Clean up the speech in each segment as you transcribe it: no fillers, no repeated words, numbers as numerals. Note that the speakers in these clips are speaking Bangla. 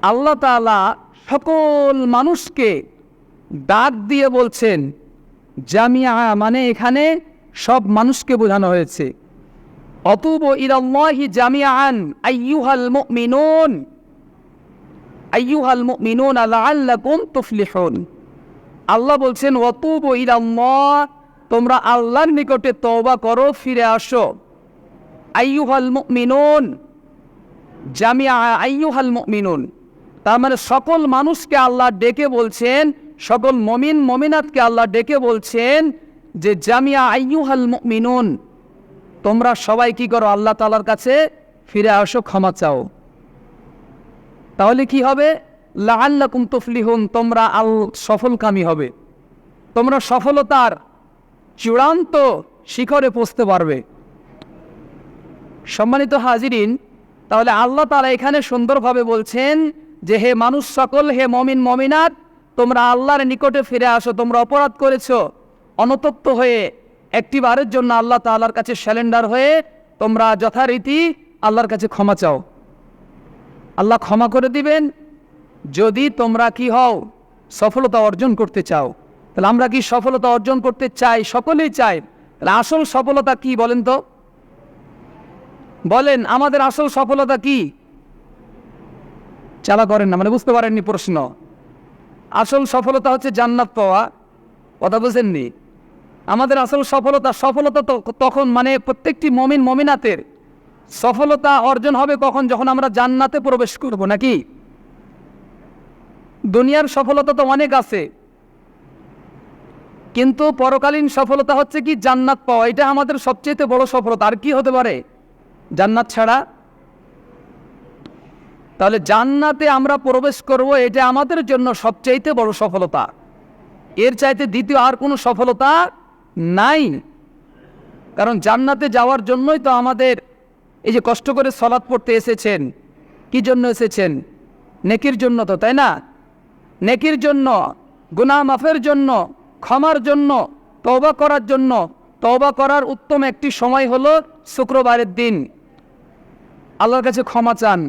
আল্লাহ তাআলা সকল মানুষকে ডাক দিয়ে বলছেন, জামিয়া মানে এখানে সব মানুষকে বোঝানো হয়েছে। অতুবু ইলাল্লাহি জামিআন আইয়ুহাল মুমিনুন লাআল্লাকুম তুফলিহুন। আল্লাহ বলছেন অতুবু ইলাল্লাহ, তোমরা আল্লাহর নিকটে তওবা করো, ফিরে আসো। আইয়ুহাল মুমিনুন জামিআ আইয়ুহাল মুমিনুন, তার মানে সকল মানুষকে আল্লাহ ডেকে বলছেন, সকল মমিন মমিনাতকে আল্লাহ ডেকে বলছেন যে জামিয়া আইয়ুহাল মুমিনুন, তোমরা সবাই কি করো, আল্লাহ তাআলার কাছে ফিরে আসো, ক্ষমা চাও। তাহলে কি হবে? লাআল্লাকুম তুফলিহুন, তোমরা সফলকামী হবে, তোমরা সফলতার চূড়ান্ত শিখরে পৌঁছতে পারবে। সম্মানিত হাজিরিন, তাহলে আল্লাহ তাআলা এখানে সুন্দরভাবে বলছেন যে হে মানুষ সকল, হে মমিন মমিনাত, তোমরা আল্লাহর নিকটে ফিরে আসো। তোমরা অপরাধ করেছো, অনুতপ্ত হয়ে একটিবারের জন্য আল্লাহ তাআলার কাছে স্যালেন্ডার হয়ে তোমরা যথারীতি আল্লাহর কাছে ক্ষমা চাও। আল্লাহ ক্ষমা করে দিবেন যদি তোমরা কি হও, সফলতা অর্জন করতে চাও। তাহলে আমরা কি সফলতা অর্জন করতে চাই? সকলেই চাই। তাহলে আসল সফলতা কি বলেন তো? বলেন, আমাদের আসল সফলতা কি? চালা করেন না, মানে বুঝতে পারেননি প্রশ্ন। আসল সফলতা হচ্ছে জান্নাত পাওয়া, কথা বুঝেননি? আমাদের আসল সফলতা তো তখন, মানে প্রত্যেকটি মমিন মমিনাতের সফলতা অর্জন হবে কখন? যখন আমরা জান্নাতে প্রবেশ করব, নাকি? দুনিয়ার সফলতা তো অনেক আছে, কিন্তু পরকালীন সফলতা হচ্ছে কি? জান্নাত পাওয়া। এটা আমাদের সবচেয়ে বড় সফলতা। আর কি হতে পারে জান্নাত ছাড়া? তাহলে জান্নাতে আমরা প্রবেশ করব, এটা আমাদের জন্য সবচাইতে বড় সফলতা। এর চাইতে দ্বিতীয় আর কোনো সফলতা নাই। কারণ জান্নাতে যাওয়ার জন্যই তো আমাদের এই যে কষ্ট করে সালাত পড়তে এসেছেন। কি জন্য এসেছেন? নেকির জন্য তো, তাই না? নেকির জন্য, গুনাহ মাফের জন্য, ক্ষমার জন্য, তওবা করার জন্য। তওবা করার উত্তম একটি সময় হলো শুক্রবারের দিন। আল্লাহর কাছে ক্ষমা চান,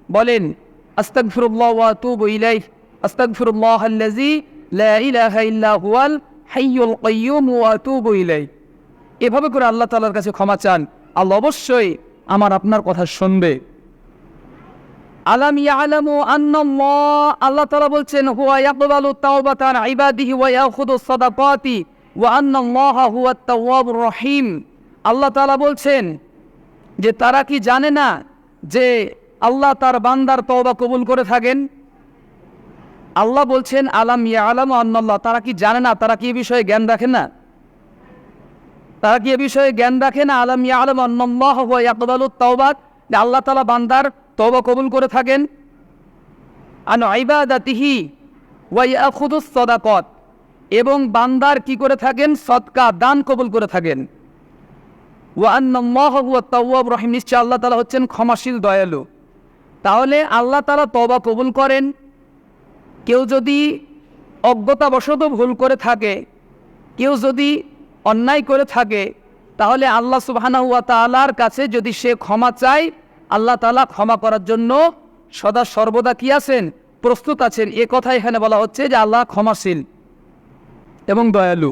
বলেন আস্তাগফিরুল্লাহ ওয়া আতুবু ইলাইহি, আস্তাগফিরুল্লাহাল্লাযী লা ইলাহা ইল্লা হুয়াল হাইয়ুল কাইয়্যুম ওয়া আতুবু ইলাইহি। এভাবে করে আল্লাহ তাআলার কাছে ক্ষমা চান, আল্লাহ অবশ্যই আমার আপনার কথা শুনবে। আলাম ইয়ালামু আন্নাল্লাহ, আল্লাহ তাআলা বলছেন হুয়া ইয়াকবালু তাওবাতান ইবাদিহি ওয়া ইয়াখুদুস সাদাকাতি ওয়া আন্নাল্লাহা হুয়াত তাওয়াবুর রহিম। আল্লাহ তাআলা বলছেন যে তারা কি জানে না যে আল্লাহ তার বান্দার তওবা কবুল করে থাকেন? আল্লাহ বলছেন আলাম ইয়ালামু আন্নাল্লাহ, তারা কি জানে না? তারা কি এই বিষয়ে জ্ঞান রাখে না? তারা কি এ বিষয়ে জ্ঞান রাখে না? আলাম ইয়ালামু আন্নাল্লাহা হুয়া ইয়াকবালুত তাওবাত, যে আল্লাহ তাআলা বান্দার তওবা কবুল করে থাকেন। আন ইবাদাতিহি ওয়া ইয়াখুদুস সাদাকাত, এবং বান্দার কি করে থাকেন? সদকা দান কবুল করে থাকেন। ওয়া আন্নাল্লাহা হুয়াত তাওয়াবুর রহিম, নিশ্চয় আল্লাহ তাআলা হচ্ছেন ক্ষমাশীল দয়ালু। তাহলে আল্লাহ তাআলা তওবা কবুল করেন। কেউ যদি অজ্ঞতাবশত ভুল করে থাকে, কেউ যদি অন্যায় করে থাকে, তাহলে আল্লাহ সুবহানাহু ওয়া তাআলার কাছে যদি সে ক্ষমা চায়, আল্লাহ তাআলা ক্ষমা করার জন্য সদা সর্বদা কি আছেন? প্রস্তুত আছেন। এ কথা এখানে বলা হচ্ছে যে আল্লাহ ক্ষমাশীল এবং দয়ালু।